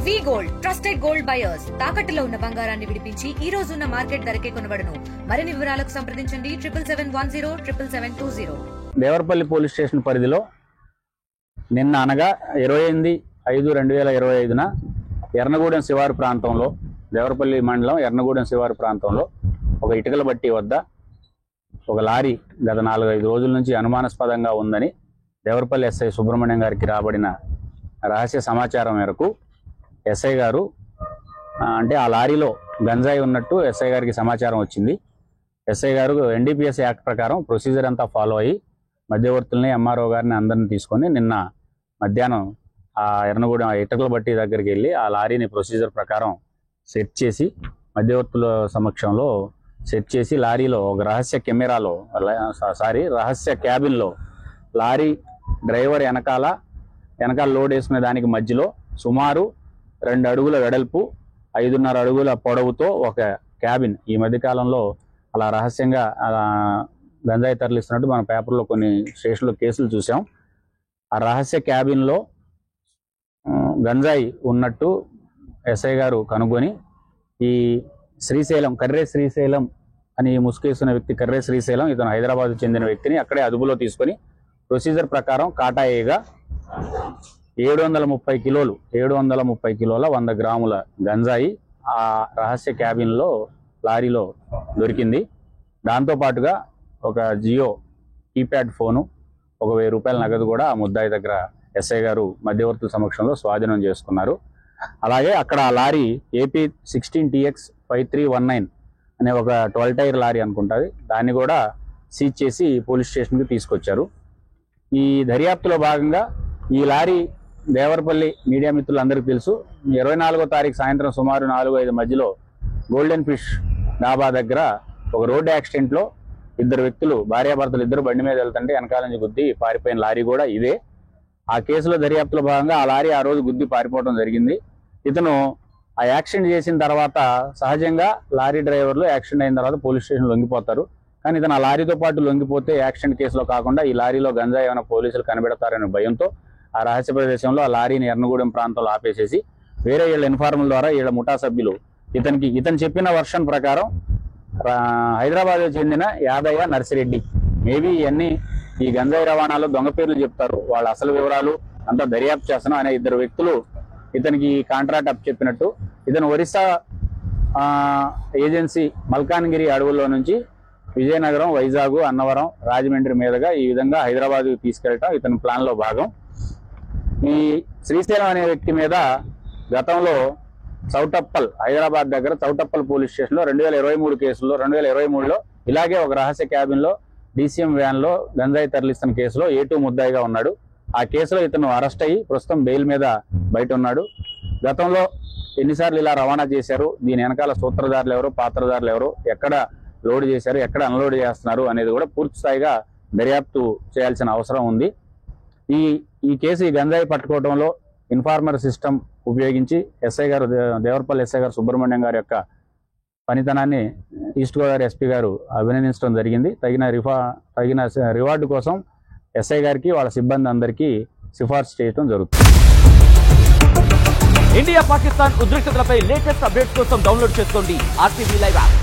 వి gold trusted gold buyers తాకట్టులో ఉన్న బంగారాన్ని విడిపించి ఈ రోజు ఉన్న మార్కెట్ ధరకే కొనబడును. మరిన్ని వివరాలకు సంప్రదించండి 7710777720. దేవరపల్లి పోలీస్ స్టేషన్ పరిధిలో నిన్న అనగా 28/5/2025న ఎర్నగూడెం శివారు ప్రాంతంలో దేవరపల్లి మండలం ఎర్నగూడెం శివారు ప్రాంతంలో ఒక ఇటుకల బట్టి వద్ద ఒక లారీ గత 4-5 రోజుల నుంచి అనుమానాస్పదంగా ఉందని దేవరపల్లి ఎస్ఐ సుబ్రహ్మణ్యం గారికి రాబడిన రహస్య సమాచారం మేరకు ఎస్ఐ గారు అంటే ఆ లారీలో గంజాయి ఉన్నట్టు ఎస్ఐ గారికి సమాచారం వచ్చింది. ఎస్ఐ గారు ఎన్డీపీఎస్ యాక్ట్ ప్రకారం ప్రొసీజర్ అంతా ఫాలో అయ్యి మధ్యవర్తుల్ని ఎంఆర్ఓ గారిని అందరిని తీసుకొని నిన్న మధ్యాహ్నం ఆ ఎర్నగూడెం ఇటుకల బట్టి దగ్గరికి వెళ్ళి ఆ లారీని ప్రొసీజర్ ప్రకారం సెట్ చేసి మధ్యవర్తుల సమక్షంలో సెట్ చేసి లారీలో ఒక రహస్య క్యాబిన్లో లారీ డ్రైవర్ వెనకాల లోడ్ వేసుకునే దానికి మధ్యలో సుమారు 2 అడుగుల వెడల్పు 5.5 అడుగుల పొడవుతో ఒక క్యాబిన్, ఈ మధ్యకాలంలో అలా రహస్యంగా గంజాయి తరలిస్తున్నట్టు మన పేపర్లో కొన్ని స్టేషన్లో కేసులు చూసాం. ఆ రహస్య క్యాబిన్లో గంజాయి ఉన్నట్టు ఎస్ఐ గారు కనుగొని ఈ కర్రే శ్రీశైలం అని ముసుకేస్తున్న వ్యక్తి కర్రే శ్రీశైలం, ఇతను హైదరాబాద్ చెందిన వ్యక్తిని అక్కడే అదుపులో తీసుకొని ప్రొసీజర్ ప్రకారం కాటాయిగా 730 కిలోల 100 గ్రాముల గంజాయి ఆ రహస్య క్యాబిన్లో లారీలో దొరికింది. దాంతోపాటుగా ఒక జియో కీప్యాడ్ ఫోను, 1000 రూపాయల నగదు కూడా ఆ ముద్దాయి దగ్గర ఎస్ఐ గారు మధ్యవర్తుల సమక్షంలో స్వాధీనం చేసుకున్నారు. అలాగే అక్కడ ఆ లారీ AP 16TX 5319 అనే ఒక 12 టైర్ లారీ అనుకుంటుంది, దాన్ని కూడా సీజ్ చేసి పోలీస్ స్టేషన్కి తీసుకొచ్చారు. ఈ దర్యాప్తులో భాగంగా ఈ లారీ దేవరపల్లి మీడియా మిత్రులందరికీ తెలుసు, 24వ తారీఖు సాయంత్రం సుమారు 4-5 మధ్యలో గోల్డెన్ ఫిష్ డాబా దగ్గర ఒక రోడ్డు యాక్సిడెంట్లో 2 వ్యక్తులు భార్యాభర్తలు ఇద్దరు బండి మీద వెళ్తుంటే వెనకాల నుంచి గుద్ది పారిపోయిన లారీ కూడా ఇదే. ఆ కేసులో దర్యాప్తులో భాగంగా ఆ లారీ ఆ రోజు గుద్ది పారిపోవడం జరిగింది. ఇతను ఆ యాక్సిడెంట్ చేసిన తర్వాత సహజంగా లారీ డ్రైవర్లు యాక్సిడెంట్ అయిన తర్వాత పోలీస్ స్టేషన్ లొంగిపోతారు. కానీ ఇతను ఆ లారీతో పాటు లొంగిపోతే యాక్సిడెంట్ కేసులో కాకుండా ఈ లారీలో గంజాయి ఏమైనా పోలీసులు కనిపెడతారనే భయంతో ఆ రహస్య ప్రదేశంలో ఆ లారీని ఎర్నగూడెం ప్రాంతంలో ఆపేసేసి వేరే వీళ్ళ ఇన్ఫార్మల్ ద్వారా వీళ్ళ ముఠా సభ్యులు ఇతను చెప్పిన వర్షన్ ప్రకారం హైదరాబాద్ చెందిన యాదయ్య నర్సిరెడ్డి, మేబీ ఇవన్నీ ఈ గంజాయి రవాణాలో దొంగ పేర్లు చెప్తారు, వాళ్ళ అసలు వివరాలు అంతా దర్యాప్తు చేస్తున్నాం అనే 2 వ్యక్తులు ఇతనికి కాంట్రాక్ట్ అప్ చెప్పినట్టు ఇతను ఒరిస్సా ఏజెన్సీ మల్కాన్గిరి అడవుల్లో నుంచి విజయనగరం, వైజాగ్, అన్నవరం, రాజమండ్రి మీదుగా ఈ విధంగా హైదరాబాద్కి తీసుకెళ్ళటం ఇతని ప్లాన్లో భాగం. ఈ శ్రీశైలం అనే వ్యక్తి మీద గతంలో చౌటప్పల్, హైదరాబాద్ దగ్గర చౌటప్పల్ పోలీస్ స్టేషన్లో 2023 కేసుల్లో 2023లో ఇలాగే ఒక రహస్య క్యాబిన్లో DCM వ్యాన్లో గంజాయి తరలిస్తున్న కేసులో A2 ముద్దాయిగా ఉన్నాడు. ఆ కేసులో ఇతను అరెస్ట్ అయ్యి ప్రస్తుతం బెయిల్ మీద బయట ఉన్నాడు. గతంలో ఎన్నిసార్లు ఇలా రవాణా చేశారు, దీని వెనకాల సూత్రధారులు ఎవరు, పాత్రధారులు ఎవరు, ఎక్కడ లోడ్ చేశారు, ఎక్కడ అన్లోడ్ చేస్తున్నారు అనేది కూడా పూర్తి స్థాయిగా దర్యాప్తు చేయాల్సిన అవసరం ఉంది. ఈ కేసు ఈ గంజాయి పట్టుకోవడంలో ఇన్ఫార్మర్ సిస్టమ్ ఉపయోగించి దేవరపల్లి ఎస్ఐ గారు సుబ్రహ్మణ్యం గారి యొక్క పనితనాన్ని ఈస్ట్ గోదావరి SP గారు అభినందించడం జరిగింది. తగిన రివార్డు కోసం ఎస్ఐ గారికి వాళ్ళ సిబ్బంది అందరికీ సిఫార్సు చేయడం జరుగుతుంది. ఇండియా పాకిస్తాన్ ఉద్రిక్తతలపై లేటెస్ట్ అప్డేట్స్ కోసం డౌన్లోడ్ చేసుకోండి RTV లైవ్ యాప్.